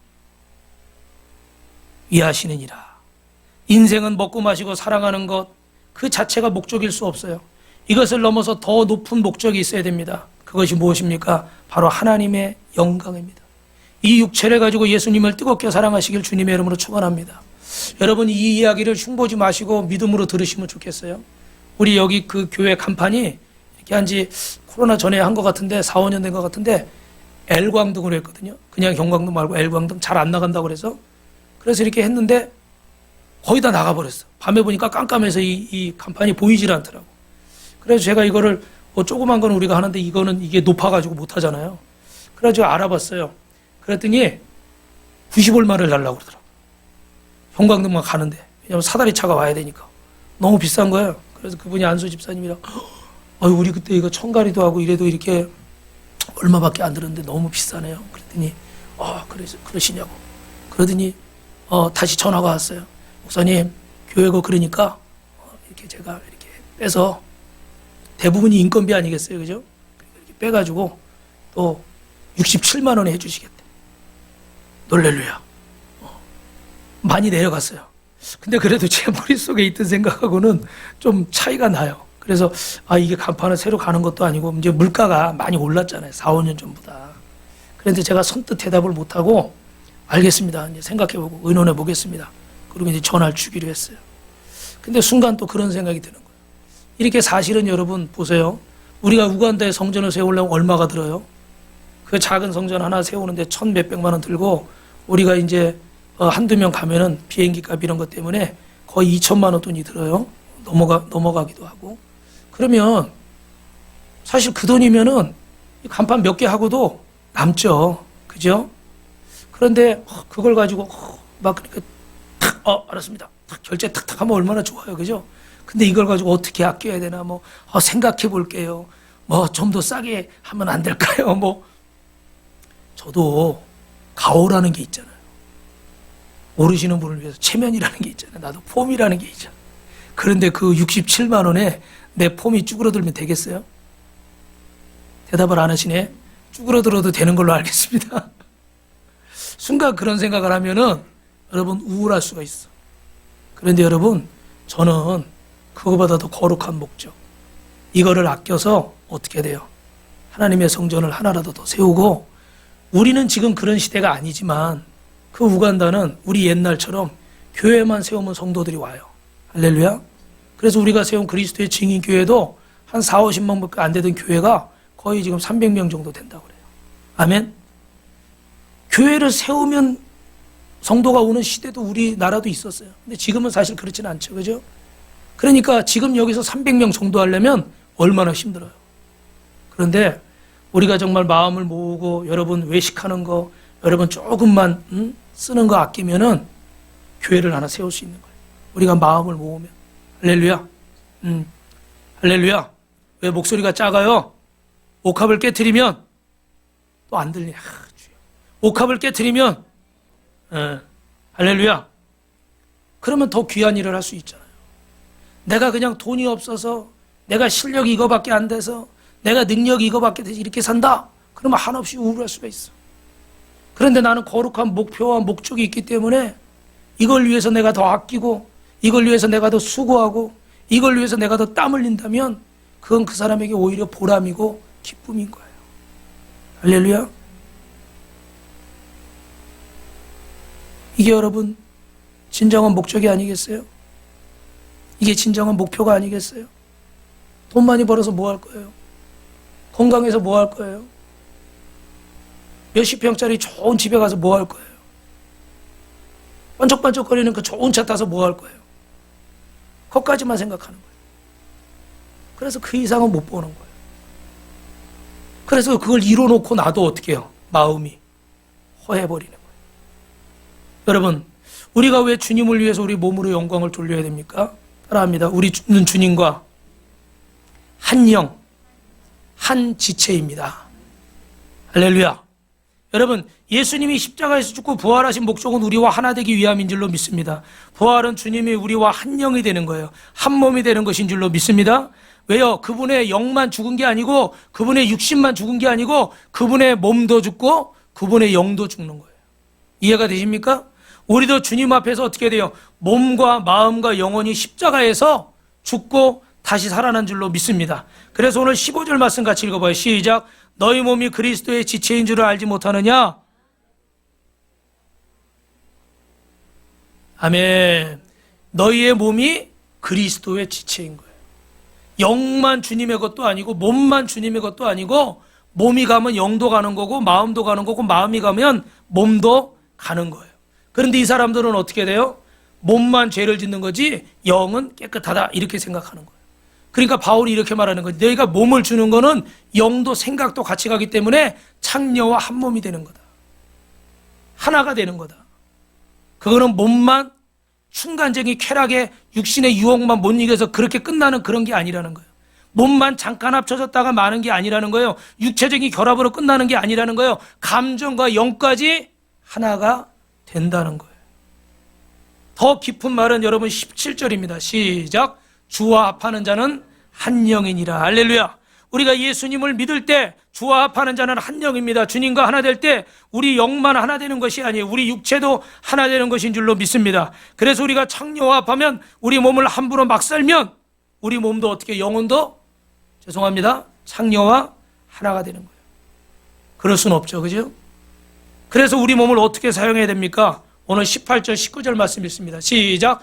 위하시느니라. 인생은 먹고 마시고 사랑하는 것 그 자체가 목적일 수 없어요. 이것을 넘어서 더 높은 목적이 있어야 됩니다. 그것이 무엇입니까? 바로 하나님의 영광입니다. 이 육체를 가지고 예수님을 뜨겁게 사랑하시길 주님의 이름으로 축원합니다. 여러분, 이 이야기를 흉보지 마시고 믿음으로 들으시면 좋겠어요. 우리 여기 그 교회 간판이 이렇게 한지 코로나 전에 한 것 같은데 4, 5년 된 것 같은데 L광등으로 했거든요. 그냥 형광등 말고 L광등, 잘 안 나간다고 그래서 이렇게 했는데 거의 다 나가버렸어. 밤에 보니까 깜깜해서 이 간판이 보이질 않더라고. 그래서 제가 이거를 조그만 건 우리가 하는데 이게 높아가지고 못하잖아요. 그래가지고 알아봤어요. 그랬더니 90얼마를 달라고 그러더라고. 형광등만 가는데. 왜냐면 사다리 차가 와야 되니까. 너무 비싼 거예요. 그래서 그분이 안수 집사님이랑 우리 그때 이거 청가리도 하고 이래도 이렇게 얼마밖에 안 들었는데 너무 비싸네요. 그랬더니 그러시냐고. 그러더니 다시 전화가 왔어요. 목사님, 교회고 그러니까 이렇게 제가 이렇게 빼서, 대부분이 인건비 아니겠어요, 그죠? 이렇게 빼가지고 또 67만 원에 해주시겠대. 놀렐루야. 많이 내려갔어요. 근데 그래도 제 머릿속에 있던 생각하고는 좀 차이가 나요. 그래서 이게 간판을 새로 가는 것도 아니고 이제 물가가 많이 올랐잖아요. 4, 5년 전보다. 그런데 제가 선뜻 대답을 못하고 알겠습니다. 이제 생각해보고 의논해 보겠습니다. 그리고 이제 전화를 주기로 했어요. 근데 순간 또 그런 생각이 드는 거예요. 이렇게 사실은 여러분 보세요. 우리가 우간다에 성전을 세우려면 얼마가 들어요? 그 작은 성전 하나 세우는데 1,000 몇백만 원 들고 우리가 이제 한두 명 가면은 비행기 값 이런 것 때문에 거의 2천만 원 돈이 들어요. 넘어가기도 하고. 그러면 사실 그 돈이면은 간판 몇 개 하고도 남죠. 그죠? 그런데 그걸 가지고 막 그렇게 알았습니다. 결제 탁탁 하면 얼마나 좋아요. 그죠? 근데 이걸 가지고 어떻게 아껴야 되나 생각해 볼게요. 좀 더 싸게 하면 안 될까요? 저도 가오라는 게 있잖아요. 모르시는 분을 위해서 체면이라는 게 있잖아요. 나도 폼이라는 게 있잖아요. 그런데 그 67만 원에 내 폼이 쭈그러들면 되겠어요? 대답을 안 하시네. 쭈그러들어도 되는 걸로 알겠습니다. 순간 그런 생각을 하면은 여러분 우울할 수가 있어. 그런데 여러분, 저는 그거보다 더 거룩한 목적, 이거를 아껴서 어떻게 돼요? 하나님의 성전을 하나라도 더 세우고, 우리는 지금 그런 시대가 아니지만 그 우간다는 우리 옛날처럼 교회만 세우면 성도들이 와요. 할렐루야. 그래서 우리가 세운 그리스도의 증인 교회도 한 4, 50명밖에 안 되던 교회가 거의 지금 300명 정도 된다고 그래요. 아멘. 교회를 세우면 성도가 오는 시대도 우리나라도 있었어요. 근데 지금은 사실 그렇지는 않죠. 그죠? 그러니까 지금 여기서 300명 정도 하려면 얼마나 힘들어요. 그런데 우리가 정말 마음을 모으고 여러분 외식하는 거, 여러분 조금만 쓰는 거 아끼면은 교회를 하나 세울 수 있는 거예요. 우리가 마음을 모으면. 할렐루야. 할렐루야. 왜 목소리가 작아요? 옥합을 깨트리면 또 안 들리냐. 옥합을 깨트리면 할렐루야. 그러면 더 귀한 일을 할 수 있잖아요. 내가 그냥 돈이 없어서, 내가 실력이 이거밖에 안 돼서, 내가 능력이 이거밖에 돼서 이렇게 산다? 그러면 한없이 우울할 수가 있어. 그런데 나는 거룩한 목표와 목적이 있기 때문에 이걸 위해서 내가 더 아끼고, 이걸 위해서 내가 더 수고하고, 이걸 위해서 내가 더 땀 흘린다면 그건 그 사람에게 오히려 보람이고 기쁨인 거예요. 할렐루야. 이게 여러분 진정한 목적이 아니겠어요? 이게 진정한 목표가 아니겠어요? 돈 많이 벌어서 뭐 할 거예요? 건강해서 뭐 할 거예요? 몇십 평짜리 좋은 집에 가서 뭐 할 거예요? 번쩍번쩍거리는 그 좋은 차 타서 뭐 할 거예요? 그것까지만 생각하는 거예요. 그래서 그 이상은 못 보는 거예요. 그래서 그걸 이뤄놓고 나도 어떻게 해요? 마음이 허해버리는 거예요. 여러분, 우리가 왜 주님을 위해서 우리 몸으로 영광을 돌려야 됩니까? 따라합니다. 우리는 주님과 한 영, 한 지체입니다. 할렐루야. 여러분, 예수님이 십자가에서 죽고 부활하신 목적은 우리와 하나 되기 위함인 줄로 믿습니다. 부활은 주님이 우리와 한 영이 되는 거예요. 한 몸이 되는 것인 줄로 믿습니다. 왜요? 그분의 영만 죽은 게 아니고 그분의 육신만 죽은 게 아니고 그분의 몸도 죽고 그분의 영도 죽는 거예요. 이해가 되십니까? 우리도 주님 앞에서 어떻게 돼요? 몸과 마음과 영혼이 십자가에서 죽고 다시 살아난 줄로 믿습니다. 그래서 오늘 15절 말씀 같이 읽어봐요. 시작. 너희 몸이 그리스도의 지체인 줄을 알지 못하느냐? 아멘. 너희의 몸이 그리스도의 지체인 거예요. 영만 주님의 것도 아니고 몸만 주님의 것도 아니고 몸이 가면 영도 가는 거고 마음도 가는 거고 마음이 가면 몸도 가는 거예요. 그런데 이 사람들은 어떻게 돼요? 몸만 죄를 짓는 거지 영은 깨끗하다 이렇게 생각하는 거예요. 그러니까 바울이 이렇게 말하는 거지. 너희가 몸을 주는 거는 영도 생각도 같이 가기 때문에 창녀와 한 몸이 되는 거다. 하나가 되는 거다. 그거는 몸만 순간적인 쾌락에 육신의 유혹만 못 이겨서 그렇게 끝나는 그런 게 아니라는 거예요. 몸만 잠깐 합쳐졌다가 마는 게 아니라는 거예요. 육체적인 결합으로 끝나는 게 아니라는 거예요. 감정과 영까지 하나가 된다는 거예요. 더 깊은 말은 여러분 17절입니다. 시작. 주와 합하는 자는 한 영이니라. 할렐루야. 우리가 예수님을 믿을 때 주와 합하는 자는 한 영입니다. 주님과 하나 될 때 우리 영만 하나 되는 것이 아니에요. 우리 육체도 하나 되는 것인 줄로 믿습니다. 그래서 우리가 창녀와 합하면 우리 몸을 함부로 막 썰면 우리 몸도 어떻게 영혼도 죄송합니다. 창녀와 하나가 되는 거예요. 그럴 수는 없죠. 그죠? 그래서 우리 몸을 어떻게 사용해야 됩니까? 오늘 18절 19절 말씀 있습니다. 시작.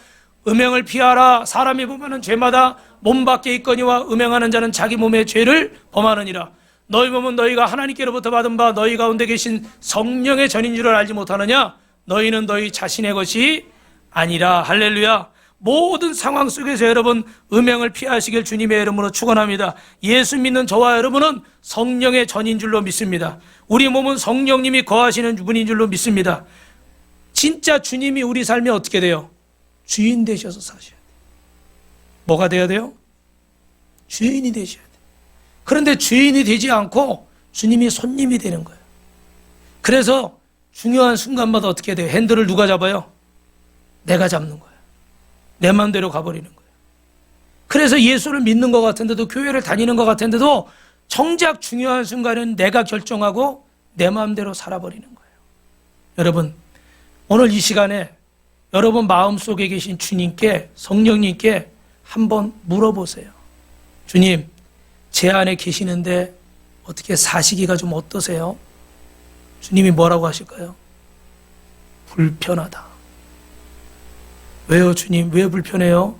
음행을 피하라. 사람이 보면은 죄마다 몸 밖에 있거니와 음행하는 자는 자기 몸의 죄를 범하느니라. 너희 몸은 너희가 하나님께로부터 받은 바 너희 가운데 계신 성령의 전인 줄을 알지 못하느냐? 너희는 너희 자신의 것이 아니라. 할렐루야. 모든 상황 속에서 여러분 음행을 피하시길 주님의 이름으로 축원합니다. 예수 믿는 저와 여러분은 성령의 전인 줄로 믿습니다. 우리 몸은 성령님이 거하시는 분인 줄로 믿습니다. 진짜 주님이 우리 삶에 어떻게 돼요? 주인 되셔서 사셔야 돼요. 뭐가 돼야 돼요? 주인이 되셔야 돼요. 그런데 주인이 되지 않고 주님이 손님이 되는 거예요. 그래서 중요한 순간마다 어떻게 돼요? 핸들을 누가 잡아요? 내가 잡는 거예요. 내 마음대로 가버리는 거예요. 그래서 예수를 믿는 것 같은데도 교회를 다니는 것 같은데도 정작 중요한 순간은 내가 결정하고 내 마음대로 살아버리는 거예요. 여러분 오늘 이 시간에 여러분 마음속에 계신 주님께 성령님께 한번 물어보세요. 주님 제 안에 계시는데 어떻게 사시기가 좀 어떠세요? 주님이 뭐라고 하실까요? 불편하다. 왜요 주님? 왜 불편해요?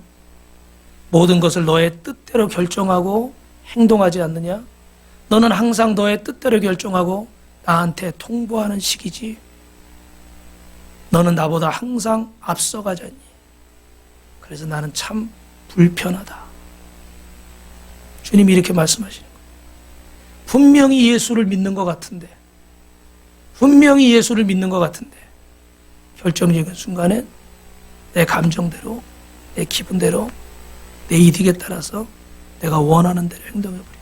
모든 것을 너의 뜻대로 결정하고 행동하지 않느냐? 너는 항상 너의 뜻대로 결정하고 나한테 통보하는 식이지. 너는 나보다 항상 앞서가자니. 그래서 나는 참 불편하다. 주님이 이렇게 말씀하시는 거예요. 분명히 예수를 믿는 것 같은데 결정적인 순간에 내 감정대로 내 기분대로 내 이득에 따라서 내가 원하는 대로 행동해버리는 거예요.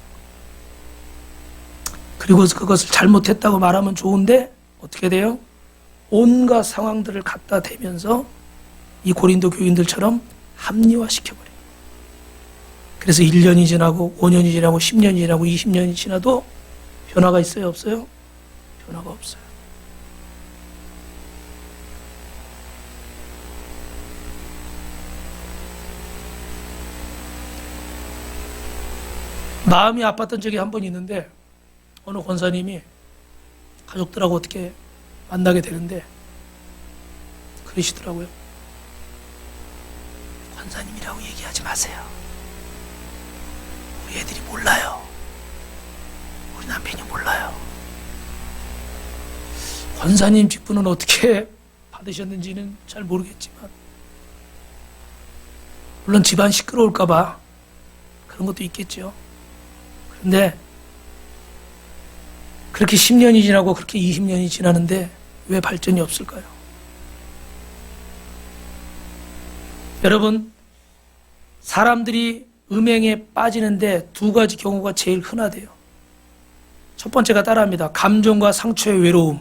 그리고 그것을 잘못했다고 말하면 좋은데 어떻게 돼요? 온갖 상황들을 갖다 대면서 이 고린도 교인들처럼 합리화시켜버려요. 그래서 1년이 지나고 5년이 지나고 10년이 지나고 20년이 지나도 변화가 있어요? 없어요? 변화가 없어요. 마음이 아팠던 적이 한 번 있는데 어느 권사님이 가족들하고 어떻게 만나게 되는데 그러시더라고요. 권사님이라고 얘기하지 마세요. 우리 애들이 몰라요. 우리 남편이 몰라요. 권사님 직분은 어떻게 받으셨는지는 잘 모르겠지만 물론 집안 시끄러울까 봐 그런 것도 있겠죠. 그런데 그렇게 10년이 지나고 그렇게 20년이 지나는데 왜 발전이 없을까요? 여러분, 사람들이 음행에 빠지는데 두 가지 경우가 제일 흔하대요. 첫 번째가 따라합니다. 감정과 상처의 외로움.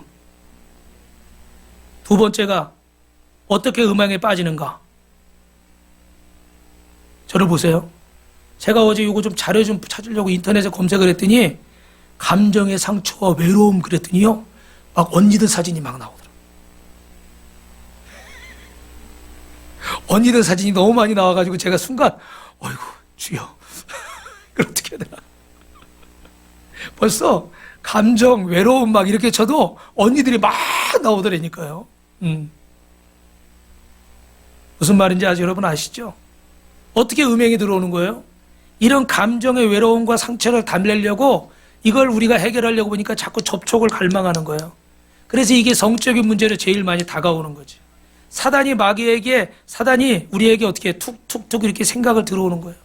두 번째가 어떻게 음행에 빠지는가? 저를 보세요. 제가 어제 이거 좀 자료 좀 찾으려고 인터넷에 검색을 했더니 감정의 상처와 외로움 그랬더니요. 막 언니들 사진이 막 나오더라고요. 언니들 사진이 너무 많이 나와가지고 제가 순간 어이구 주여 이걸 어떻게 해야 되나. 벌써 감정, 외로움 막 이렇게 쳐도 언니들이 막 나오더라니까요. 무슨 말인지 아직 여러분 아시죠? 어떻게 음행이 들어오는 거예요? 이런 감정의 외로움과 상처를 담내려고 이걸 우리가 해결하려고 보니까 자꾸 접촉을 갈망하는 거예요. 그래서 이게 성적인 문제로 제일 많이 다가오는 거지. 사단이 우리에게 어떻게 툭툭툭 이렇게 생각을 들어오는 거예요.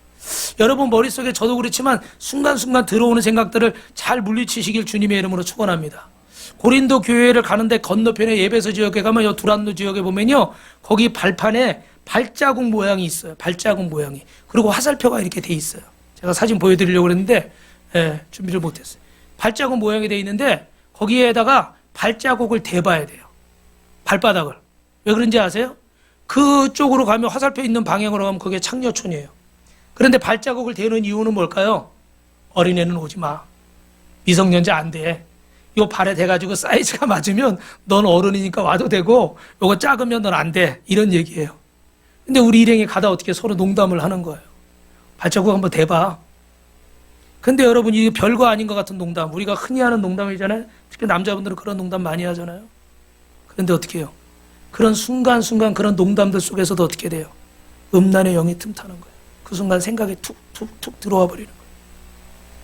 여러분 머릿속에 저도 그렇지만 순간순간 들어오는 생각들을 잘 물리치시길 주님의 이름으로 축원합니다. 고린도 교회를 가는데 건너편에 에베소 지역에 가면 요 두란노 지역에 보면요. 거기 발판에 발자국 모양이 있어요. 발자국 모양이. 그리고 화살표가 이렇게 돼 있어요. 제가 사진 보여드리려고 그랬는데 준비를 못했어요. 발자국 모양이 돼 있는데 거기에다가 발자국을 대봐야 돼요. 발바닥을. 왜 그런지 아세요? 그쪽으로 가면 화살표 있는 방향으로 가면 그게 창녀촌이에요. 그런데 발자국을 대는 이유는 뭘까요? 어린애는 오지 마. 미성년자 안 돼. 요 발에 대가지고 사이즈가 맞으면 넌 어른이니까 와도 되고 요거 작으면 넌 안 돼. 이런 얘기예요. 근데 우리 일행이 가다 어떻게 서로 농담을 하는 거예요. 발자국 한번 대봐. 근데 여러분 이게 별거 아닌 것 같은 농담. 우리가 흔히 하는 농담이잖아요. 특히 남자분들은 그런 농담 많이 하잖아요. 그런데 어떻게 해요? 그런 순간순간 그런 농담들 속에서도 어떻게 돼요? 음란의 영이 틈타는 거예요. 그 순간 생각이 툭툭툭 들어와 버리는 거예요.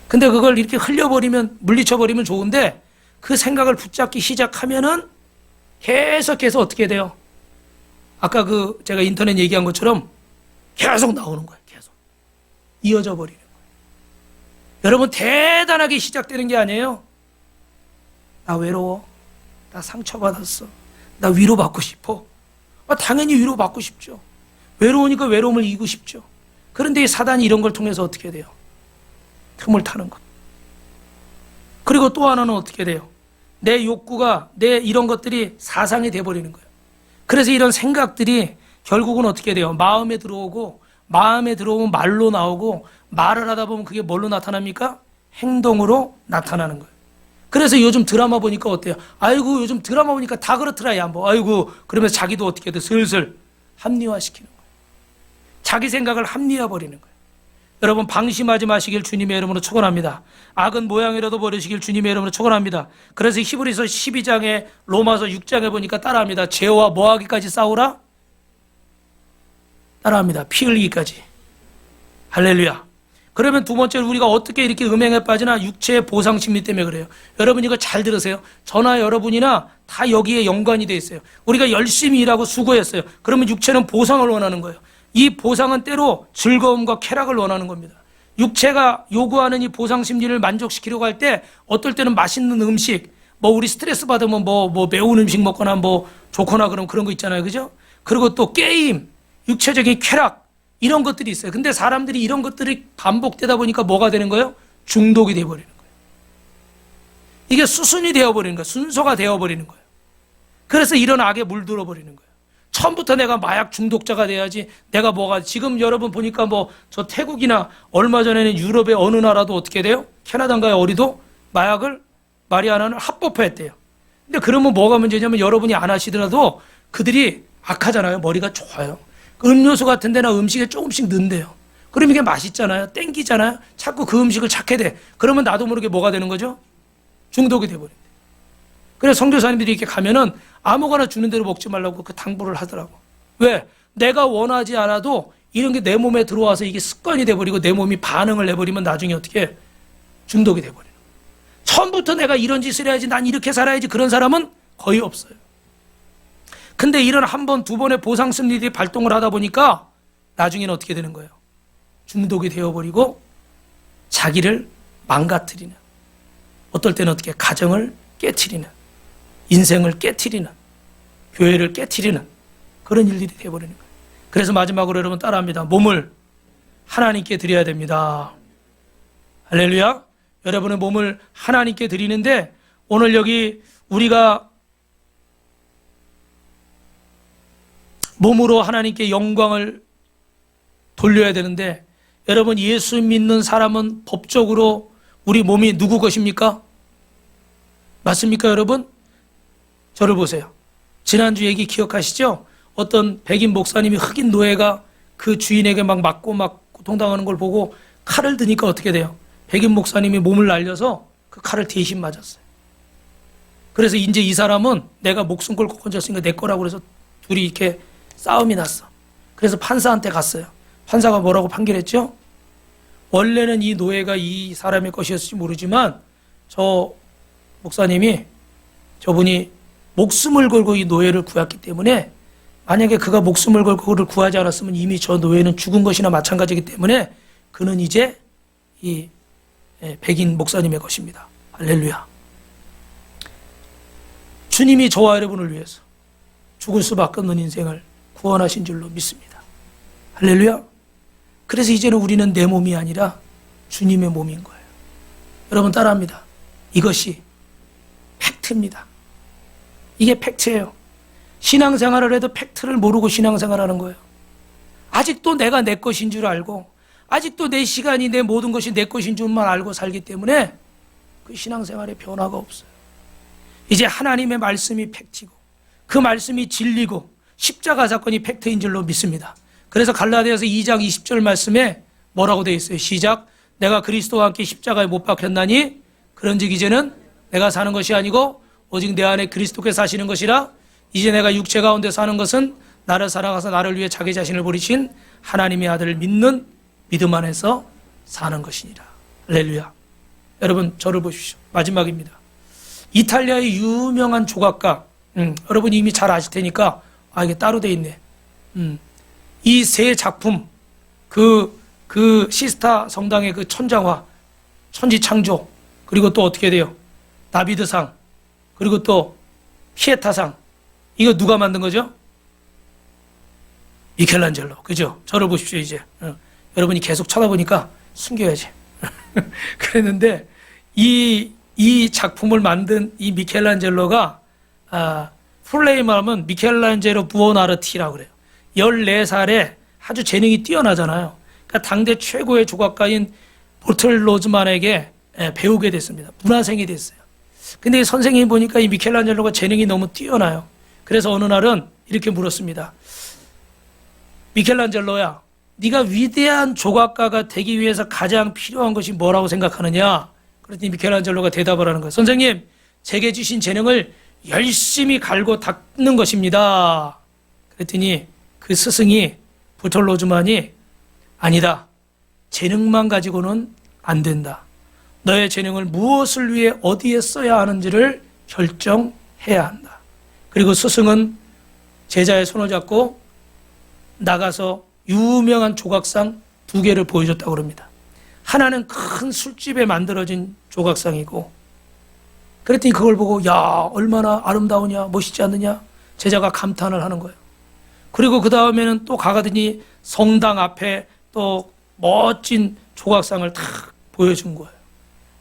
근데 그걸 이렇게 흘려버리면, 물리쳐버리면 좋은데 그 생각을 붙잡기 시작하면은 계속해서 어떻게 돼요? 아까 제가 인터넷 얘기한 것처럼 계속 나오는 거예요. 계속. 이어져 버리는 거예요. 여러분 대단하게 시작되는 게 아니에요. 나 외로워. 나 상처받았어. 나 위로받고 싶어. 당연히 위로받고 싶죠. 외로우니까 외로움을 이기고 싶죠. 그런데 이 사단이 이런 걸 통해서 어떻게 돼요? 틈을 타는 것. 그리고 또 하나는 어떻게 돼요? 내 욕구가, 내 이런 것들이 사상이 돼버리는 거예요. 그래서 이런 생각들이 결국은 어떻게 돼요? 마음에 들어오고, 마음에 들어오면 말로 나오고, 말을 하다 보면 그게 뭘로 나타납니까? 행동으로 나타나는 거예요. 그래서 요즘 드라마 보니까 어때요? 아이고 요즘 드라마 보니까 다 그렇더라 야 뭐. 아이고 그러면서 자기도 어떻게 돼? 슬슬 합리화시키는 거예요. 자기 생각을 합리화버리는 거예요. 여러분 방심하지 마시길 주님의 이름으로 축원합니다. 악은 모양이라도 버리시길 주님의 이름으로 축원합니다. 그래서 히브리서 12장에 로마서 6장에 보니까 따라합니다. 죄와 뭐하기까지 싸우라? 따라합니다. 피 흘리기까지. 할렐루야. 그러면 두 번째로 우리가 어떻게 이렇게 음행에 빠지나? 육체의 보상 심리 때문에 그래요. 여러분 이거 잘 들으세요. 저나 여러분이나 다 여기에 연관이 돼 있어요. 우리가 열심히 일하고 수고했어요. 그러면 육체는 보상을 원하는 거예요. 이 보상은 때로 즐거움과 쾌락을 원하는 겁니다. 육체가 요구하는 이 보상 심리를 만족시키려고 할 때 어떨 때는 맛있는 음식, 뭐 우리 스트레스 받으면 뭐 매운 음식 먹거나 뭐 좋거나 그런 거 있잖아요. 그죠? 그리고 또 게임, 육체적인 쾌락 이런 것들이 있어요. 근데 사람들이 이런 것들이 반복되다 보니까 뭐가 되는 거예요? 중독이 되어버리는 거예요. 이게 수순이 되어버리는 거예요. 순서가 되어버리는 거예요. 그래서 이런 악에 물들어버리는 거예요. 처음부터 내가 마약 중독자가 돼야지. 내가 지금 여러분 보니까 뭐 저 태국이나 얼마 전에는 유럽의 어느 나라도 어떻게 돼요? 캐나다인가요? 어디도 마약을 마리아나를 합법화했대요. 근데 그러면 뭐가 문제냐면 여러분이 안 하시더라도 그들이 악하잖아요. 머리가 좋아요. 음료수 같은 데나 음식에 조금씩 넣는데요. 그럼 이게 맛있잖아요. 땡기잖아요. 자꾸 그 음식을 찾게 돼. 그러면 나도 모르게 뭐가 되는 거죠? 중독이 돼버린대. 그래서 선교사님들이 이렇게 가면은 아무거나 주는 대로 먹지 말라고 그 당부를 하더라고. 왜? 내가 원하지 않아도 이런 게 내 몸에 들어와서 이게 습관이 돼버리고 내 몸이 반응을 내버리면 나중에 어떻게 중독이 돼버려요. 처음부터 내가 이런 짓을 해야지, 난 이렇게 살아야지, 그런 사람은 거의 없어요. 근데 이런 한 번, 두 번의 보상 심리들이 발동을 하다 보니까 나중에는 어떻게 되는 거예요? 중독이 되어버리고 자기를 망가뜨리는, 어떨 때는 어떻게 가정을 깨트리는, 인생을 깨트리는, 교회를 깨트리는 그런 일들이 되어버리는 거예요. 그래서 마지막으로 여러분 따라합니다. 몸을 하나님께 드려야 됩니다. 할렐루야. 여러분의 몸을 하나님께 드리는데 오늘 여기 우리가 몸으로 하나님께 영광을 돌려야 되는데, 여러분 예수 믿는 사람은 법적으로 우리 몸이 누구 것입니까? 맞습니까 여러분? 저를 보세요. 지난주 얘기 기억하시죠? 어떤 백인 목사님이 흑인 노예가 그 주인에게 막 맞고 막 고통당하는 걸 보고 칼을 드니까 어떻게 돼요? 백인 목사님이 몸을 날려서 그 칼을 대신 맞았어요. 그래서 이제 이 사람은 내가 목숨 걸고 건졌으니까 내 거라고 그래서 둘이 이렇게 싸움이 났어. 그래서 판사한테 갔어요. 판사가 뭐라고 판결했죠? 원래는 이 노예가 이 사람의 것이었을지 모르지만 저 목사님이, 저분이 목숨을 걸고 이 노예를 구했기 때문에, 만약에 그가 목숨을 걸고 그를 구하지 않았으면 이미 저 노예는 죽은 것이나 마찬가지이기 때문에 그는 이제 이 백인 목사님의 것입니다. 할렐루야. 주님이 저와 여러분을 위해서 죽을 수밖에 없는 인생을 구원하신 줄로 믿습니다. 할렐루야. 그래서 이제는 우리는 내 몸이 아니라 주님의 몸인 거예요. 여러분 따라합니다. 이것이 팩트입니다. 이게 팩트예요. 신앙생활을 해도 팩트를 모르고 신앙생활하는 거예요. 아직도 내가 내 것인 줄 알고, 아직도 내 시간이, 내 모든 것이 내 것인 줄만 알고 살기 때문에 그 신앙생활에 변화가 없어요. 이제 하나님의 말씀이 팩트이고 그 말씀이 진리고 십자가 사건이 팩트인 줄로 믿습니다. 그래서 갈라디아서 2장 20절 말씀에 뭐라고 되어 있어요? 시작. 내가 그리스도와 함께 십자가에 못 박혔나니 그런즉 이제는 내가 사는 것이 아니고 오직 내 안에 그리스도께서 사시는 것이라. 이제 내가 육체 가운데 사는 것은 나를 사랑하사 나를 위해 자기 자신을 버리신 하나님의 아들을 믿는 믿음 안에서 사는 것이니라. 할렐루야. 여러분 저를 보십시오. 마지막입니다. 이탈리아의 유명한 조각가, 여러분이 이미 잘 아실 테니까 이게 따로 돼 있네. 이 세 작품, 그 시스타 성당의 그 천장화, 천지창조, 그리고 또 어떻게 돼요? 다비드상, 그리고 또 피에타상, 이거 누가 만든 거죠? 미켈란젤로. 그죠? 저를 보십시오. 이제 여러분이 계속 쳐다보니까 숨겨야지. 그랬는데 이 작품을 만든 이 미켈란젤로가 풀네임을 하면 미켈란젤로 부오나르티라고 그래요. 14살에 아주 재능이 뛰어나잖아요. 그러니까 당대 최고의 조각가인 보틀로즈만에게 배우게 됐습니다. 문화생이 됐어요. 근데 이 선생님이 보니까 이 미켈란젤로가 재능이 너무 뛰어나요. 그래서 어느 날은 이렇게 물었습니다. 미켈란젤로야, 네가 위대한 조각가가 되기 위해서 가장 필요한 것이 뭐라고 생각하느냐? 그랬더니 미켈란젤로가 대답을 하는 거예요. 선생님, 제게 주신 재능을 열심히 갈고 닦는 것입니다. 그랬더니 그 스승이 보톨로즈만이 아니다. 재능만 가지고는 안 된다. 너의 재능을 무엇을 위해 어디에 써야 하는지를 결정해야 한다. 그리고 스승은 제자의 손을 잡고 나가서 유명한 조각상 2개를 보여줬다고 그럽니다. 하나는 큰 술집에 만들어진 조각상이고, 그랬더니 그걸 보고 야 얼마나 아름다우냐, 멋있지 않느냐, 제자가 감탄을 하는 거예요. 그리고 그 다음에는 또 가더니 성당 앞에 또 멋진 조각상을 탁 보여준 거예요.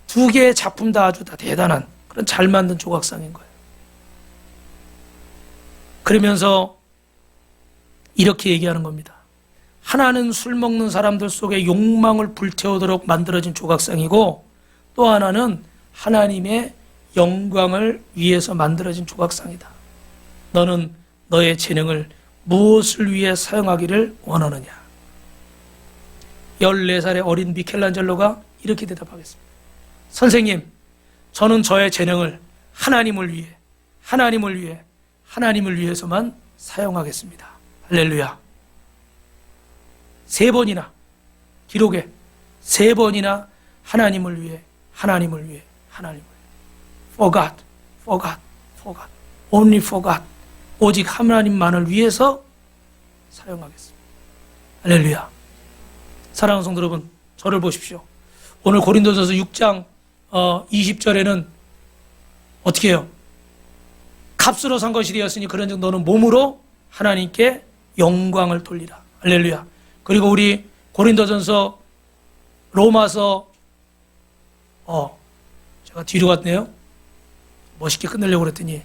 2개의 작품 다 아주 다 대단한 그런 잘 만든 조각상인 거예요. 그러면서 이렇게 얘기하는 겁니다. 하나는 술 먹는 사람들 속에 욕망을 불태우도록 만들어진 조각상이고, 또 하나는 하나님의 영광을 위해서 만들어진 조각상이다. 너는 너의 재능을 무엇을 위해 사용하기를 원하느냐? 14살의 어린 미켈란젤로가 이렇게 대답하겠습니다. 선생님, 저는 저의 재능을 하나님을 위해서만 사용하겠습니다. 할렐루야. 3번이나 기록에 3번이나 하나님을 위해 for God, only for God, 오직 하나님만을 위해서 사용하겠습니다. 할렐루야. 사랑하는 성도 여러분, 저를 보십시오. 오늘 고린도전서 6장 20절에는 어떻게 해요? 값으로 산 것이 되었으니 그런즉 너는 몸으로 하나님께 영광을 돌리라. 할렐루야. 그리고 우리 고린도전서 로마서 제가 뒤로 갔네요. 멋있게 끝내려고 그랬더니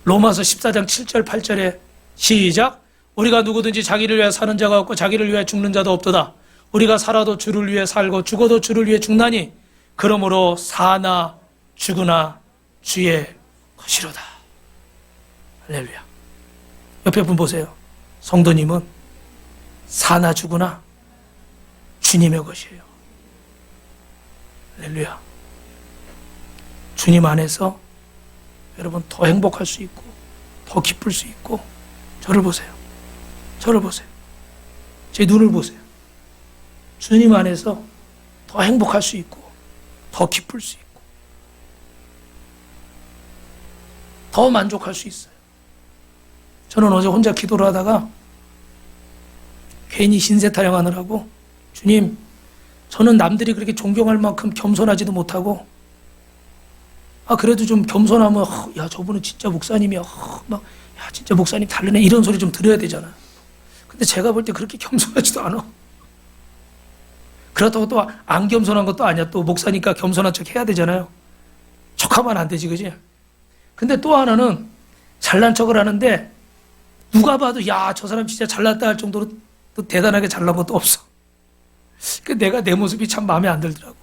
로마서 14장 7절 8절에 시작. 우리가 누구든지 자기를 위해 사는 자가 없고 자기를 위해 죽는 자도 없도다. 우리가 살아도 주를 위해 살고 죽어도 주를 위해 죽나니 그러므로 사나 죽으나 주의 것이로다. 할렐루야. 옆에 분 보세요. 성도님은 사나 죽으나 주님의 것이에요. 할렐루야. 주님 안에서 여러분 더 행복할 수 있고 더 기쁠 수 있고. 저를 보세요. 제 눈을 보세요. 주님 안에서 더 행복할 수 있고 더 기쁠 수 있고 더 만족할 수 있어요. 저는 어제 혼자 기도를 하다가 괜히 신세 타령하느라고, 주님, 저는 남들이 그렇게 존경할 만큼 겸손하지도 못하고, 그래도 좀 겸손하면 야, 저분은 진짜 목사님이야, 야, 진짜 목사님 다르네, 이런 소리 좀 들어야 되잖아. 근데 제가 볼 때 그렇게 겸손하지도 않아. 그렇다고 또 안 겸손한 것도 아니야. 또 목사니까 겸손한 척 해야 되잖아요. 척하면 안 되지, 그지? 근데 또 하나는 잘난 척을 하는데 누가 봐도 야, 저 사람 진짜 잘났다 할 정도로 또 대단하게 잘난 것도 없어. 내가 내 모습이 참 마음에 안 들더라고.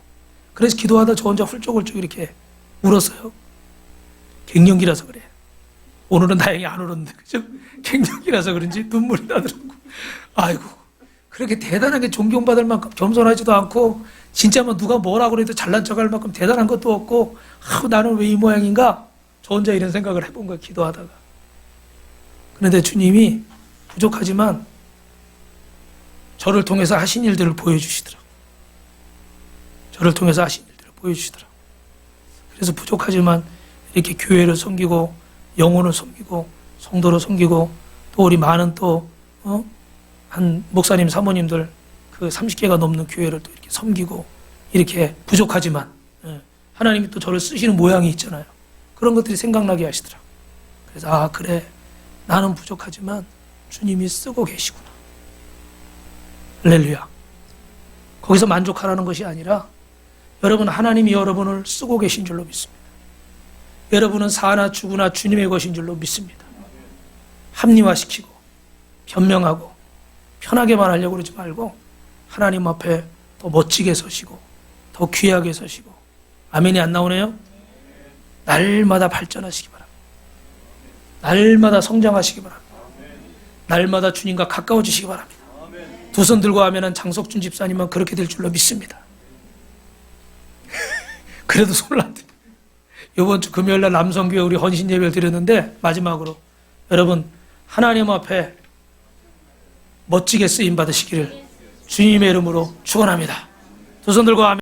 그래서 기도하다 저 혼자 훌쩍훌쩍 이렇게 울었어요. 갱년기라서 그래. 오늘은 다행히 안 울었는데, 그죠? 갱년기라서 그런지 눈물이 나더라고. 아이고, 그렇게 대단하게 존경받을 만큼 겸손하지도 않고, 진짜 뭐 누가 뭐라고 해도 잘난 척할 만큼 대단한 것도 없고, 나는 왜 이 모양인가? 저 혼자 이런 생각을 해본 거야, 기도하다가. 그런데 주님이 부족하지만 저를 통해서 하신 일들을 보여주시더라고요. 그래서 부족하지만 이렇게 교회를 섬기고 영혼을 섬기고 성도를 섬기고 또 우리 많은 한 목사님 사모님들 그 30개가 넘는 교회를 또 이렇게 섬기고, 이렇게 부족하지만 하나님이 또 저를 쓰시는 모양이 있잖아요. 그런 것들이 생각나게 하시더라고요. 그래서 그래, 나는 부족하지만 주님이 쓰고 계시구나. 할렐루야. 거기서 만족하라는 것이 아니라 여러분, 하나님이 여러분을 쓰고 계신 줄로 믿습니다. 여러분은 사나 죽으나 주님의 것인 줄로 믿습니다. 합리화시키고 변명하고 편하게만 하려고 그러지 말고 하나님 앞에 더 멋지게 서시고 더 귀하게 서시고. 아멘이 안 나오네요? 날마다 발전하시기 바랍니다. 날마다 성장하시기 바랍니다. 날마다 주님과 가까워지시기 바랍니다. 두 손 들고 하면은 장석준 집사님은 그렇게 될 줄로 믿습니다. 그래도 손을 안 대. 이번 주 금요일날 남성교회 우리 헌신 예배를 드렸는데, 마지막으로 여러분 하나님 앞에 멋지게 쓰임 받으시기를 주님의 이름으로 축원합니다. 두 손 들고 하면